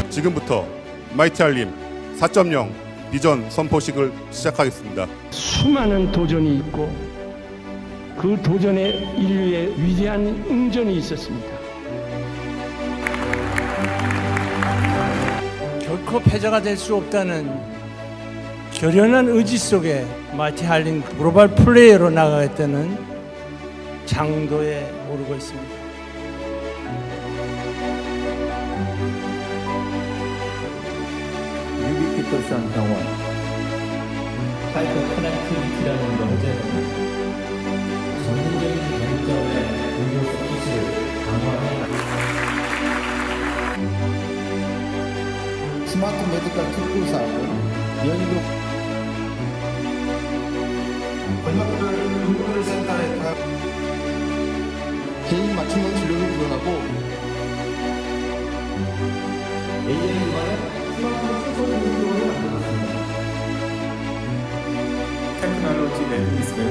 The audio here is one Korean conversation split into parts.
지금부터 마이티 한림 4.0 비전 선포식을 시작하겠습니다. 수많은 도전이 있고 그 도전에 인류의 위대한 응전이 있었습니다. 결코 패자가 될 수 없다는 결연한 의지 속에 마이티 한림 글로벌 플레이어로 나가겠다는 장도에 오르고 있습니다. 유비키토산 병원 하이퍼 커넥티비티라는 명제는 전문적인 관점의 의료 서비스를 강화해 스마트 메디컬 특구 사업은 연구 권역별 의료를 센터에 개인 맞춤형 진료를 구현하고 AI 기반의 스마트 수소 의료를 만들었습니다. 테크놀로지 매트리스는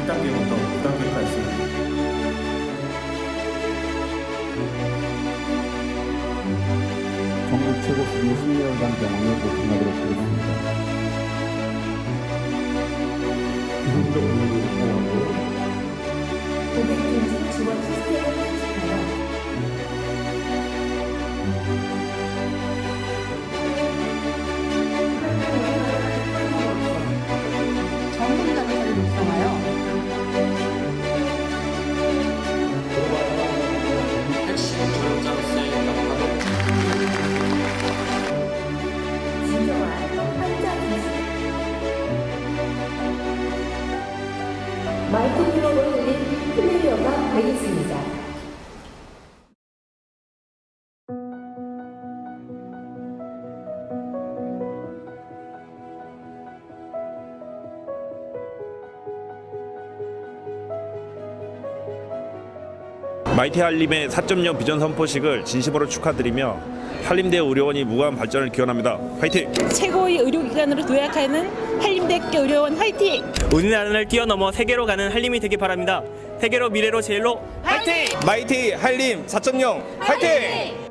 1단계부터 9단계까지 전국 최고 60년간 병원을 오픈하도록 하겠습니다. 기술적 능력을 사용하고 고객 중심 지원 시스템을 구축하여 전문 단계를 육성하여 핵심 조력자로서의 역할을 진정한 환자 중심 마이티 글로벌 한림 플레이어가 되겠습니다. 마이티 한림의 4.0 비전 선포식을 진심으로 축하드리며 한림대 의료원이 무궁한 발전을 기원합니다. 화이팅! 최고의 의료기관으로 도약하는 한림대학교 의료원 화이팅! 우리나라를 뛰어넘어 세계로 가는 한림이 되길 바랍니다. 세계로 미래로 제일로 화이팅! 마이티 한림 4.0 화이팅!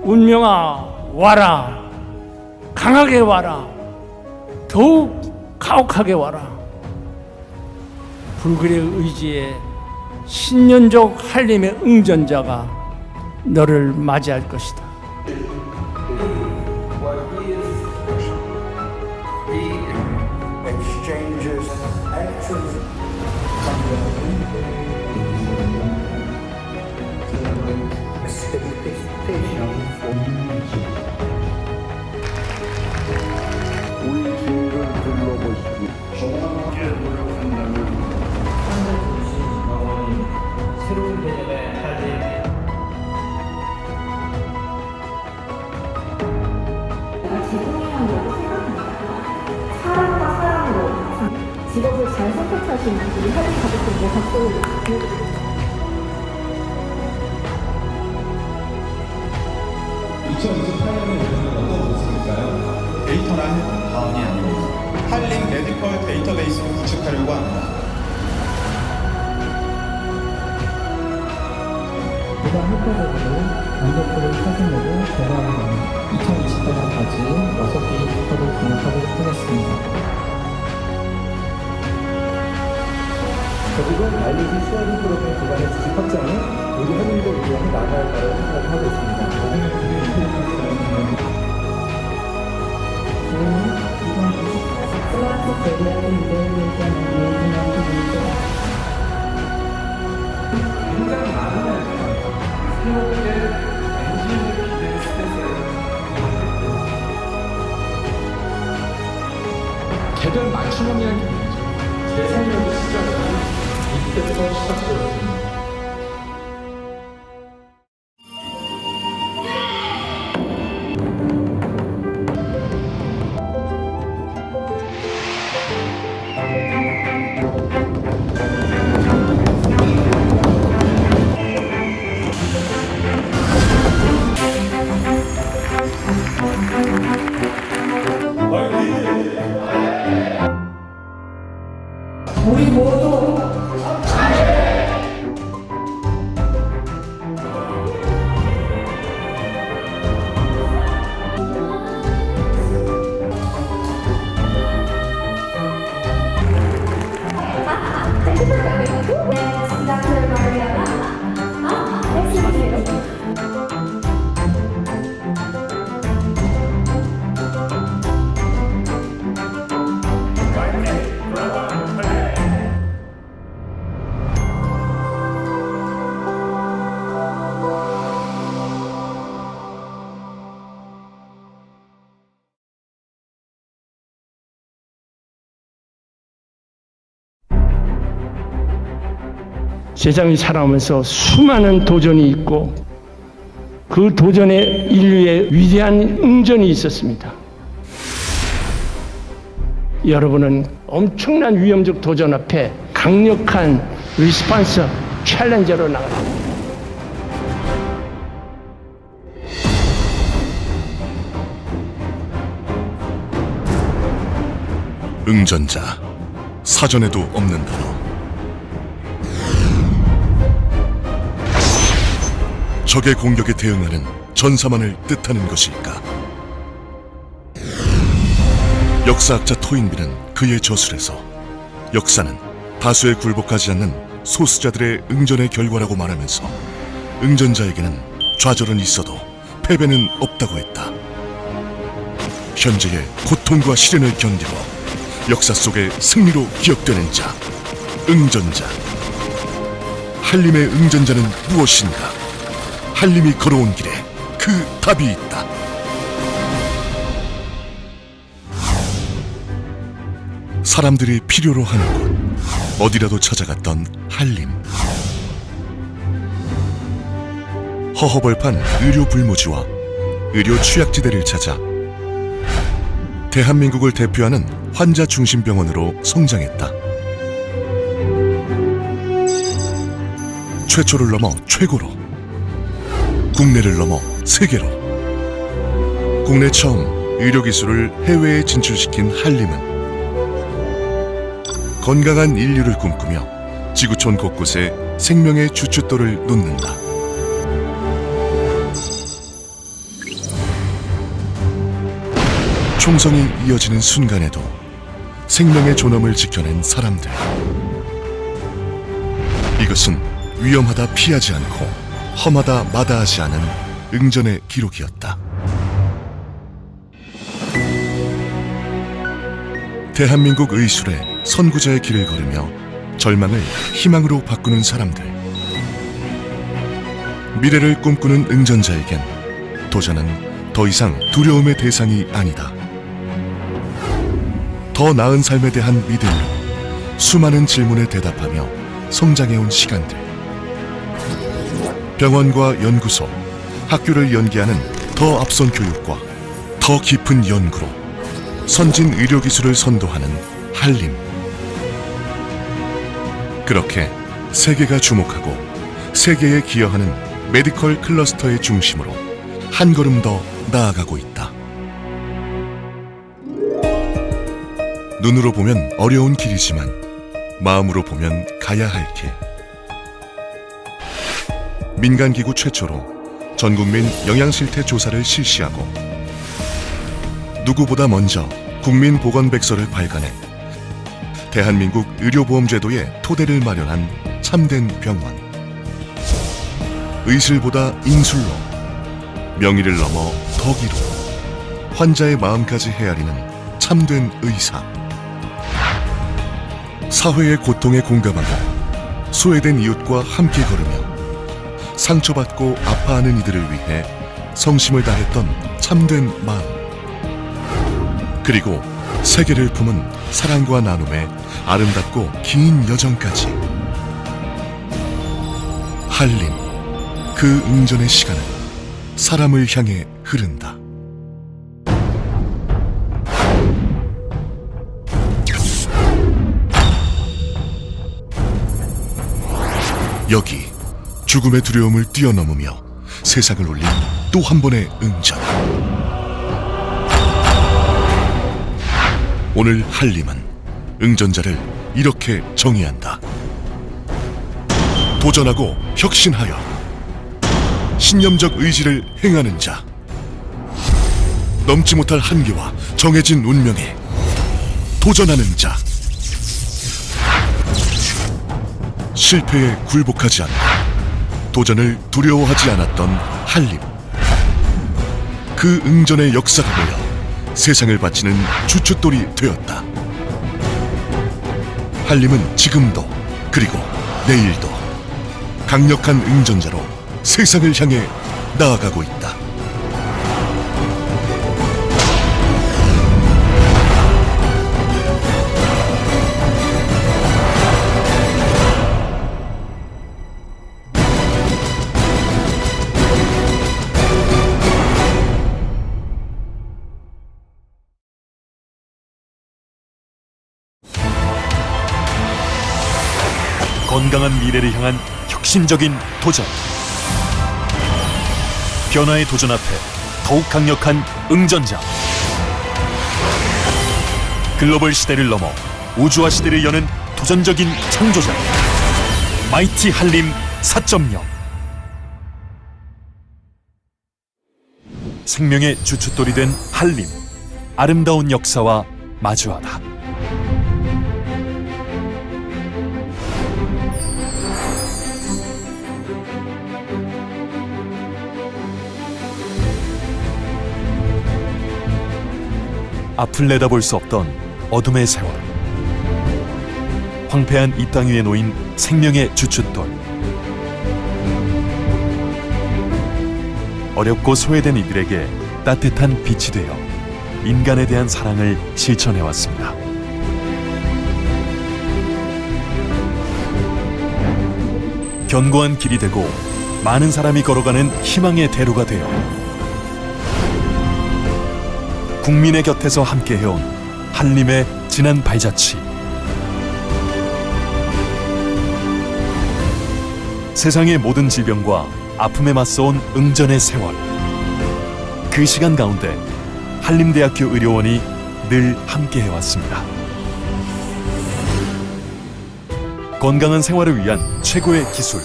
운명아 와라, 강하게 와라, 더욱 가혹하게 와라. 불굴의 의지에 신년적 한림의 응전자가 너를 맞이할 것이다. 우리 주위를 둘러보시고 함께 노력한다면 환자 중심 병원이 새로운 개념의 한림 제공해야 한다고 생각합니다. 사람과 사람으로 직업을 잘 선택하신 분들이 한림 가족들에게 박수를 보내드립니다. 2028년의 미래는 어떤 모습일까요? 데이터란 다음이 아닙니다. 한림 메디컬 데이터베이스를 구축하려고 합니다. 보다 효과적으로 만족도를 사진으로 개발하는 2028년까지 공약하도록 하겠습니다. 결국은 마일리지 쉐어링 프로그램 기반의 주식 확장은 우리 한민족 의료원이 나아갈 거라고 생각하고 있습니다. 스마트 제도의 미래를 위한 굉장히 많은 새롭게 엔진을 기대를 스페이스에 개별 맞춤형이라는 개념이죠. 제 생명의 시작은 이때부터 시작되었습니다. 우리 모두 세상을 살아오면서 수많은 도전이 있고 그 도전에 인류의 위대한 응전이 있었습니다. 여러분은 엄청난 위험적 도전 앞에 강력한 리스폰서 챌린저로 나갑니다. 응전자, 사전에도 없는 단어. 적의 공격에 대응하는 전사만을 뜻하는 것일까? 역사학자 토인비는 그의 저술에서 역사는 다수에 굴복하지 않는 소수자들의 응전의 결과라고 말하면서 응전자에게는 좌절은 있어도 패배는 없다고 했다. 현재의 고통과 시련을 견디고 역사 속의 승리로 기억되는 자, 응전자. 한림의 응전자는 무엇인가? 한림이 걸어온 길에 그 답이 있다. 사람들이 필요로 하는 곳, 어디라도 찾아갔던 한림. 허허벌판 의료 불모지와 의료 취약지대를 찾아 대한민국을 대표하는 환자 중심 병원으로 성장했다. 최초를 넘어 최고로, 국내를 넘어 세계로, 국내 처음 의료기술을 해외에 진출시킨 한림은 건강한 인류를 꿈꾸며 지구촌 곳곳에 생명의 주춧돌을 놓는다. 총성이 이어지는 순간에도 생명의 존엄을 지켜낸 사람들. 이것은 위험하다 피하지 않고 험하다 마다하지 않은 응전의 기록이었다. 대한민국 의술의 선구자의 길을 걸으며 절망을 희망으로 바꾸는 사람들. 미래를 꿈꾸는 응전자에겐 도전은 더 이상 두려움의 대상이 아니다. 더 나은 삶에 대한 믿음으로 수많은 질문에 대답하며 성장해온 시간들. 병원과 연구소, 학교를 연계하는 더 앞선 교육과 더 깊은 연구로 선진 의료기술을 선도하는 한림. 그렇게 세계가 주목하고 세계에 기여하는 메디컬 클러스터의 중심으로 한 걸음 더 나아가고 있다. 눈으로 보면 어려운 길이지만 마음으로 보면 가야 할 길. 민간기구 최초로 전국민 영양실태 조사를 실시하고 누구보다 먼저 국민보건백서를 발간해 대한민국 의료보험제도의 토대를 마련한 참된 병원. 의술보다 인술로, 명의를 넘어 덕의로 환자의 마음까지 헤아리는 참된 의사. 사회의 고통에 공감하고 소외된 이웃과 함께 걸으며 상처받고 아파하는 이들을 위해 성심을 다했던 참된 마음. 그리고 세계를 품은 사랑과 나눔의 아름답고 긴 여정까지. 한림, 그 응전의 시간은 사람을 향해 흐른다. 여기 죽음의 두려움을 뛰어넘으며 세상을 올린 또 한 번의 응전. 오늘 한림은 응전자를 이렇게 정의한다. 도전하고 혁신하여 신념적 의지를 행하는 자, 넘지 못할 한계와 정해진 운명에 도전하는 자, 실패에 굴복하지 않고 도전을 두려워하지 않았던 한림. 그 응전의 역사가 모여 세상을 바치는 주춧돌이 되었다. 한림은 지금도 그리고 내일도 강력한 응전자로 세상을 향해 나아가고 있다. 건강한 미래를 향한 혁신적인 도전. 변화의 도전 앞에 더욱 강력한 응전자. 글로벌 시대를 넘어 우주화 시대를 여는 도전적인 창조자. 마이티 한림 4.0. 생명의 주춧돌이 된 한림. 아름다운 역사와 마주하다. 앞을 내다볼 수 없던 어둠의 세월. 황폐한 이 땅 위에 놓인 생명의 주춧돌. 어렵고 소외된 이들에게 따뜻한 빛이 되어 인간에 대한 사랑을 실천해왔습니다. 견고한 길이 되고 많은 사람이 걸어가는 희망의 대로가 되어 국민의 곁에서 함께 해온 한림의 진한 발자취. 세상의 모든 질병과 아픔에 맞서온 응전의 세월. 그 시간 가운데 한림대학교 의료원이 늘 함께 해왔습니다. 건강한 생활을 위한 최고의 기술.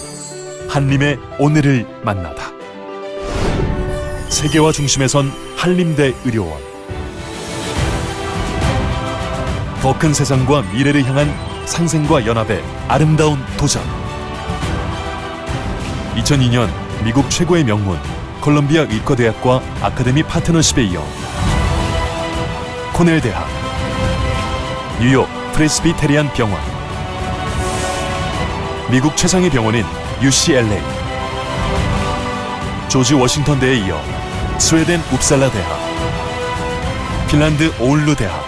한림의 오늘을 만나다. 세계화 중심에 선 한림대 의료원. 더 큰 세상과 미래를 향한 상생과 연합의 아름다운 도전. 2002년 미국 최고의 명문 콜롬비아 의과대학과 아카데미 파트너십에 이어 코넬 대학, 뉴욕 프레스비테리안 병원, 미국 최상의 병원인 UCLA, 조지 워싱턴대에 이어 스웨덴 웁살라 대학, 핀란드 오울루 대학,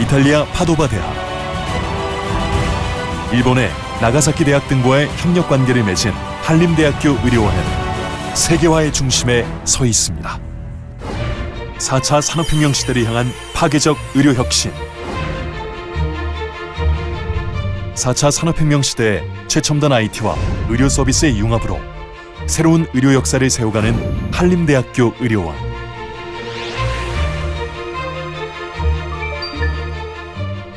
이탈리아 파도바 대학, 일본의 나가사키 대학 등과의 협력 관계를 맺은 한림대학교 의료원은 세계화의 중심에 서 있습니다. 4차 산업혁명 시대를 향한 파괴적 의료혁신. 4차 산업혁명 시대의 최첨단 IT와 의료 서비스의 융합으로 새로운 의료 역사를 세워가는 한림대학교 의료원.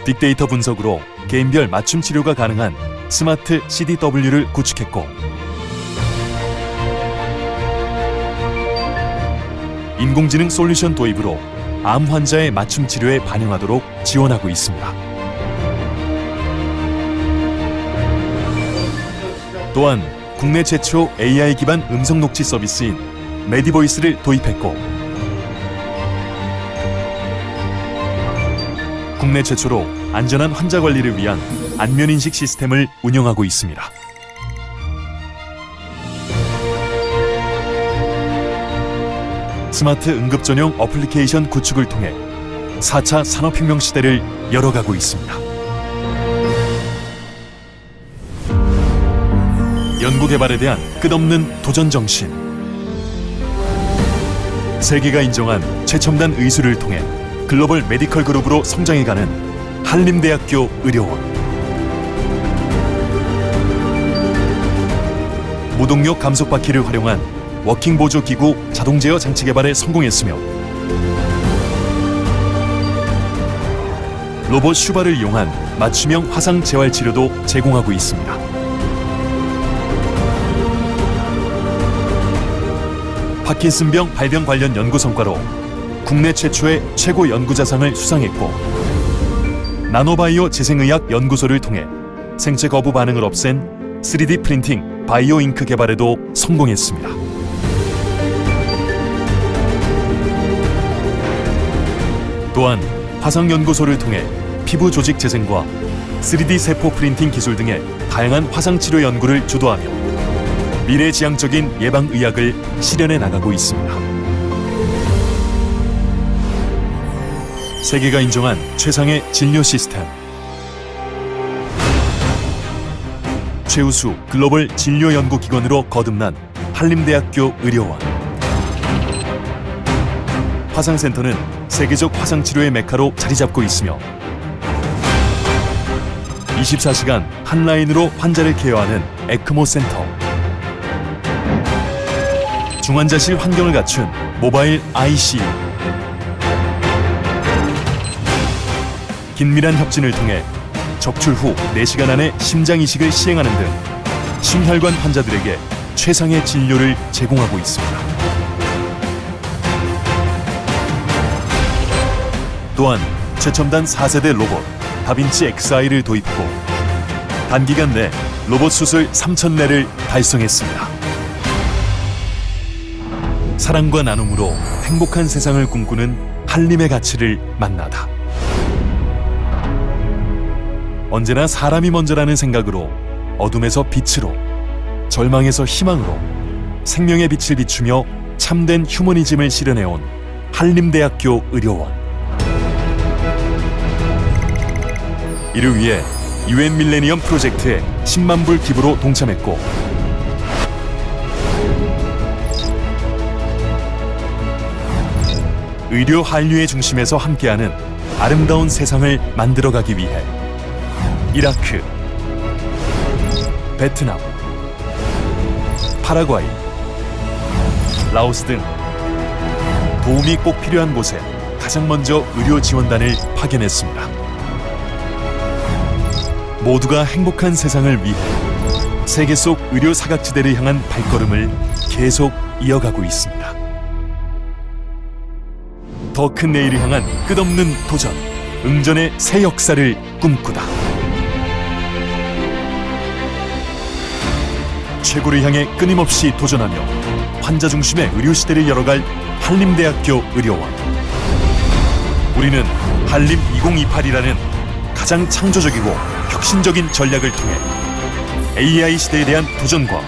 빅데이터 분석으로 개인별 맞춤 치료가 가능한 스마트 CDW를 구축했고, 인공지능 솔루션 도입으로 암 환자의 맞춤 치료에 반영하도록 지원하고 있습니다. 또한 국내 최초 AI 기반 음성 녹취 서비스인 메디보이스를 도입했고, 국내 최초로 안전한 환자 관리를 위한 안면인식 시스템을 운영하고 있습니다. 스마트 응급 전용 어플리케이션 구축을 통해 4차 산업혁명 시대를 열어가고 있습니다. 연구개발에 대한 끝없는 도전 정신, 세계가 인정한 최첨단 의술을 통해 글로벌 메디컬 그룹으로 성장해가는 한림대학교 의료원. 무동력 감속 바퀴를 활용한 워킹 보조 기구 자동 제어 장치 개발에 성공했으며, 로봇 슈바를 이용한 맞춤형 화상 재활 치료도 제공하고 있습니다. 파킨슨병 발병 관련 연구 성과로 국내 최초의 최고 연구자상을 수상했고, 나노바이오 재생의학 연구소를 통해 생체 거부 반응을 없앤 3D 프린팅 바이오 잉크 개발에도 성공했습니다. 또한 화상연구소를 통해 피부 조직 재생과 3D 세포 프린팅 기술 등의 다양한 화상치료 연구를 주도하며 미래지향적인 예방의학을 실현해 나가고 있습니다. 세계가 인정한 최상의 진료 시스템, 최우수 글로벌 진료연구기관으로 거듭난 한림대학교 의료원. 화상센터는 세계적 화상치료의 메카로 자리잡고 있으며 24시간 한 라인으로 환자를 케어하는 에크모 센터, 중환자실 환경을 갖춘 모바일 ICU, 긴밀한 협진을 통해 적출 후 4시간 안에 심장 이식을 시행하는 등 심혈관 환자들에게 최상의 진료를 제공하고 있습니다. 또한 최첨단 4세대 로봇 다빈치 XI를 도입하고 단기간 내 로봇 수술 3,000대를 달성했습니다. 사랑과 나눔으로 행복한 세상을 꿈꾸는 한림의 가치를 만나다. 언제나 사람이 먼저라는 생각으로 어둠에서 빛으로, 절망에서 희망으로 생명의 빛을 비추며 참된 휴머니즘을 실현해온 한림대학교 의료원. 이를 위해 UN 밀레니엄 프로젝트에 10만 불 기부로 동참했고, 의료 한류의 중심에서 함께하는 아름다운 세상을 만들어가기 위해 이라크, 베트남, 파라과이, 라오스 등 도움이 꼭 필요한 곳에 가장 먼저 의료 지원단을 파견했습니다. 모두가 행복한 세상을 위해 세계 속 의료 사각지대를 향한 발걸음을 계속 이어가고 있습니다. 더 큰 내일을 향한 끝없는 도전, 응전의 새 역사를 꿈꾸다. 최고를 향해 끊임없이 도전하며 환자 중심의 의료 시대를 열어갈 한림대학교 의료원. 우리는 한림 2028이라는 가장 창조적이고 혁신적인 전략을 통해 AI 시대에 대한 도전과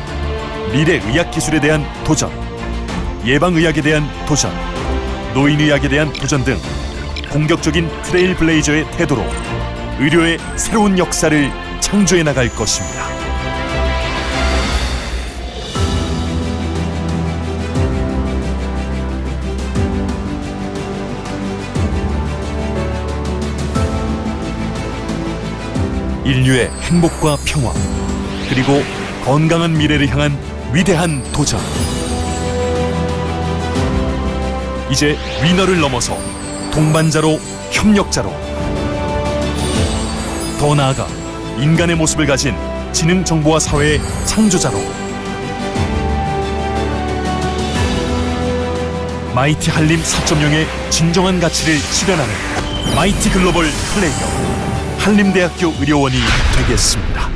미래 의학 기술에 대한 도전, 예방의학에 대한 도전, 노인의학에 대한 도전 등 공격적인 트레일블레이저의 태도로 의료의 새로운 역사를 창조해 나갈 것입니다. 인류의 행복과 평화, 그리고 건강한 미래를 향한 위대한 도전. 이제 위너를 넘어서 동반자로, 협력자로, 더 나아가 인간의 모습을 가진 지능정보화 사회의 창조자로 마이티 한림 4.0의 진정한 가치를 실현하는 마이티 글로벌 플레이어 한림대학교 의료원이 되겠습니다.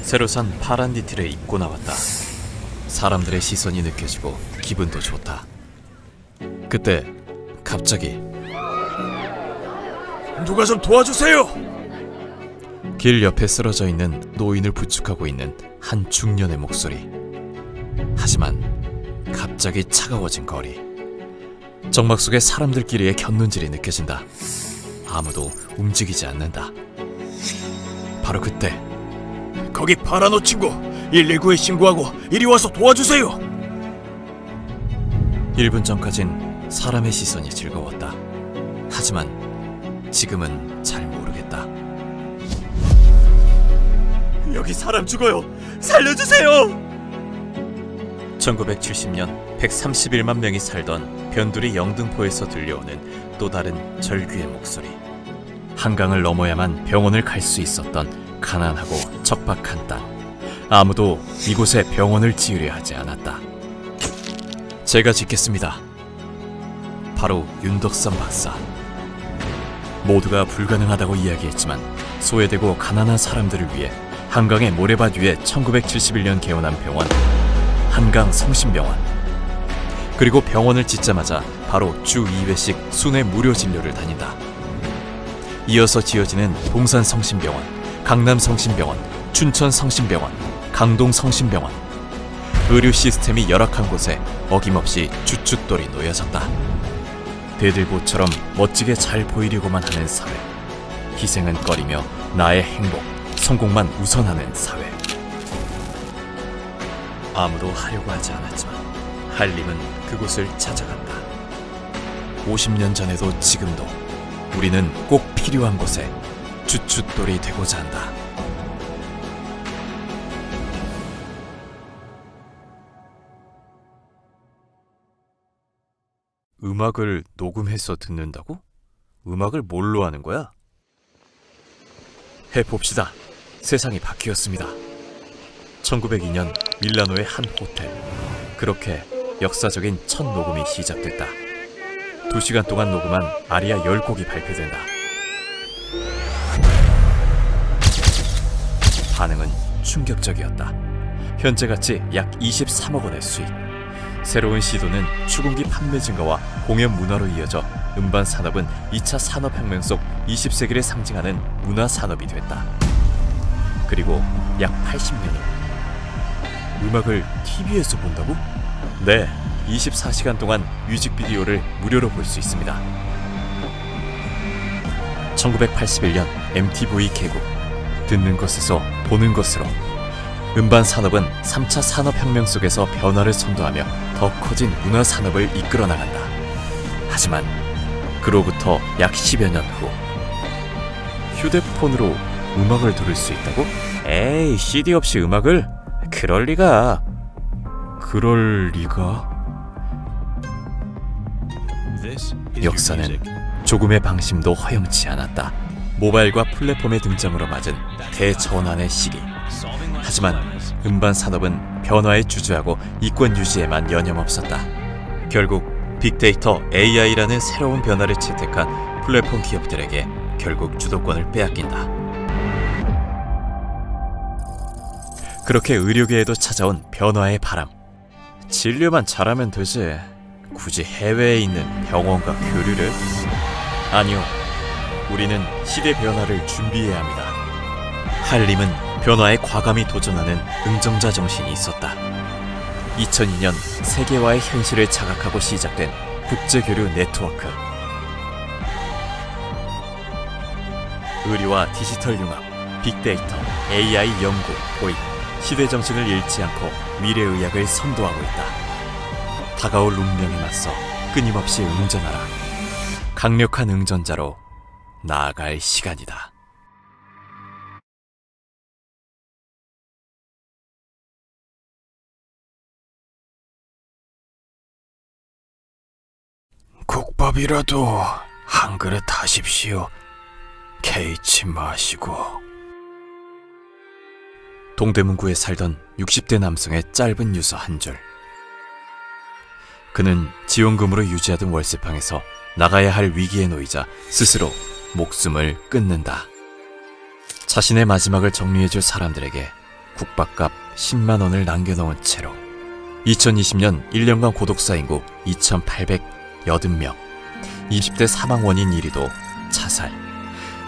새로 산 파란 니트를 입고 나왔다. 사람들의 시선이 느껴지고 기분도 좋다. 그때 갑자기 누가 좀 도와주세요! 길 옆에 쓰러져 있는 노인을 부축하고 있는 한 중년의 목소리. 하지만 갑자기 차가워진 거리. 정막 속에 사람들끼리의 곁눈질이 느껴진다. 아무도 움직이지 않는다. 바로 그때 거기 파란 옷 친구 119에 신고하고 이리 와서 도와주세요. 1분 전까진 사람의 시선이 즐거웠다. 하지만 지금은 잘 모르겠다. 여기 사람 죽어요. 살려주세요. 1970년 131만 명이 살던 변두리 영등포에서 들려오는 또 다른 절규의 목소리. 한강을 넘어야만 병원을 갈 수 있었던 가난하고 척박한 땅. 아무도 이곳에 병원을 지으려 하지 않았다. 제가 짓겠습니다. 바로 윤덕선 박사. 모두가 불가능하다고 이야기했지만 소외되고 가난한 사람들을 위해 한강의 모래밭 위에 1971년 개원한 병원, 한강 성심병원. 그리고 병원을 짓자마자 바로 주 2회씩 순회 무료 진료를 다닌다. 이어서 지어지는 동산 성심병원, 강남 성심병원, 춘천 성심병원, 강동 성심병원. 의료 시스템이 열악한 곳에 어김없이 주춧돌이 놓여졌다. 대들보처럼 멋지게 잘 보이려고만 하는 사회. 희생은 꺼리며 나의 행복, 성공만 우선하는 사회. 아무도 하려고 하지 않았지만 한림은 그곳을 찾아간다. 50년 전에도 지금도 우리는 꼭 필요한 곳에 주춧돌이 되고자 한다. 음악을 녹음해서 듣는다고? 음악을 뭘로 하는 거야? 해봅시다. 세상이 바뀌었습니다. 1902년 밀라노의 한 호텔. 그렇게 역사적인 첫 녹음이 시작됐다. 2시간 동안 녹음한 아리아 10곡이 발표된다. 반응은 충격적이었다. 현재가치 약 23억 원의 수익. 새로운 시도는 추궁기 판매 증가와 공연 문화로 이어져 음반 산업은 2차 산업혁명 속 20세기를 상징하는 문화 산업이 됐다. 그리고 약 80년 후 음악을 TV에서 본다고? 네, 24시간 동안 뮤직비디오를 무료로 볼 수 있습니다. 1981년 MTV 개국. 듣는 것에서 보는 것으로 음반 산업은 3차 산업혁명 속에서 변화를 선도하며 더 커진 문화 산업을 이끌어 나간다. 하지만 그로부터 약 10여 년 후 휴대폰으로 음악을 들을 수 있다고? 에이, CD 없이 음악을? 그럴 리가. 역사는 조금의 방심도 허용치 않았다. 모바일과 플랫폼의 등장으로 맞은 대전환의 시기. 하지만 음반 산업은 변화에 주저하고 이권 유지에만 여념없었다. 결국 빅데이터 AI라는 새로운 변화를 채택한 플랫폼 기업들에게 결국 주도권을 빼앗긴다. 그렇게 의료계에도 찾아온 변화의 바람. 진료만 잘하면 되지. 굳이 해외에 있는 병원과 교류를? 아니요. 우리는 시대 변화를 준비해야 합니다. 한림은 변화에 과감히 도전하는 응정자 정신이 있었다. 2002년 세계화의 현실을 자각하고 시작된 국제교류 네트워크. 의료와 디지털 융합, 빅데이터, AI 연구, 도입, 시대 정신을 잃지 않고 미래의학을 선도하고 있다. 다가올 운명에 맞서 끊임없이 응전하라. 강력한 응전자로 나아갈 시간이다. 국밥이라도 한 그릇 하십시오. 개의치 마시고. 동대문구에 살던 60대 남성의 짧은 유서 한 줄. 그는 지원금으로 유지하던 월세방에서 나가야 할 위기에 놓이자 스스로 목숨을 끊는다. 자신의 마지막을 정리해줄 사람들에게 국밥값 10만 원을 남겨놓은 채로 2020년 1년간 고독사 인구 2,880명, 20대 사망 원인 1위도 자살.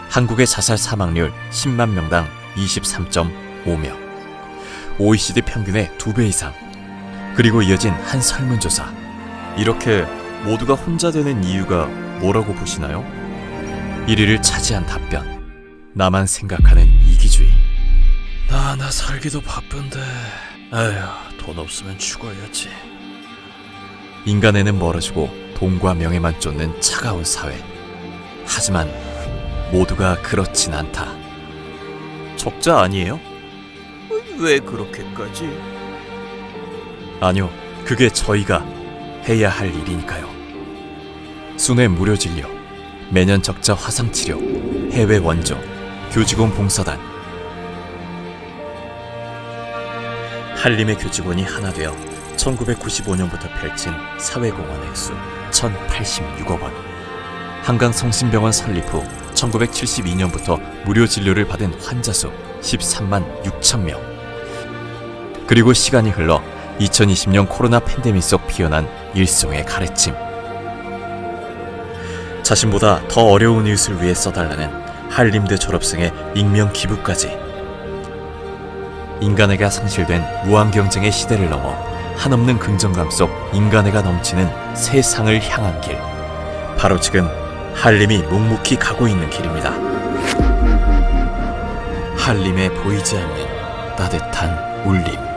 한국의 자살 사망률 10만 명당 23.5명, OECD 평균의 2배 이상. 그리고 이어진 한 설문조사. 이렇게 모두가 혼자 되는 이유가 뭐라고 보시나요? 1위를 차지한 답변. 나만 생각하는 이기주의. 나 살기도 바쁜데. 아휴, 돈 없으면 죽어야지. 인간에는 멀어지고 돈과 명예만 쫓는 차가운 사회. 하지만 모두가 그렇진 않다. 적자 아니에요? 왜 그렇게까지? 아니요, 그게 저희가 해야 할 일이니까요. 순회 무료 진료, 매년 적자 화상 치료, 해외 원조, 교직원 봉사단. 한림의 교직원이 하나 되어 1995년부터 펼친 사회공헌 액수 1,086억 원. 한강성심병원 설립 후 1972년부터 무료 진료를 받은 환자 수 13만 6천 명. 그리고 시간이 흘러 2020년 코로나 팬데믹 속 피어난 일송의 가르침. 자신보다 더 어려운 이웃을 위해 써달라는 한림대 졸업생의 익명 기부까지. 인간애가 상실된 무한 경쟁의 시대를 넘어 한없는 긍정감 속 인간애가 넘치는 세상을 향한 길. 바로 지금 한림이 묵묵히 가고 있는 길입니다. 한림에 보이지 않는 따뜻한 울림.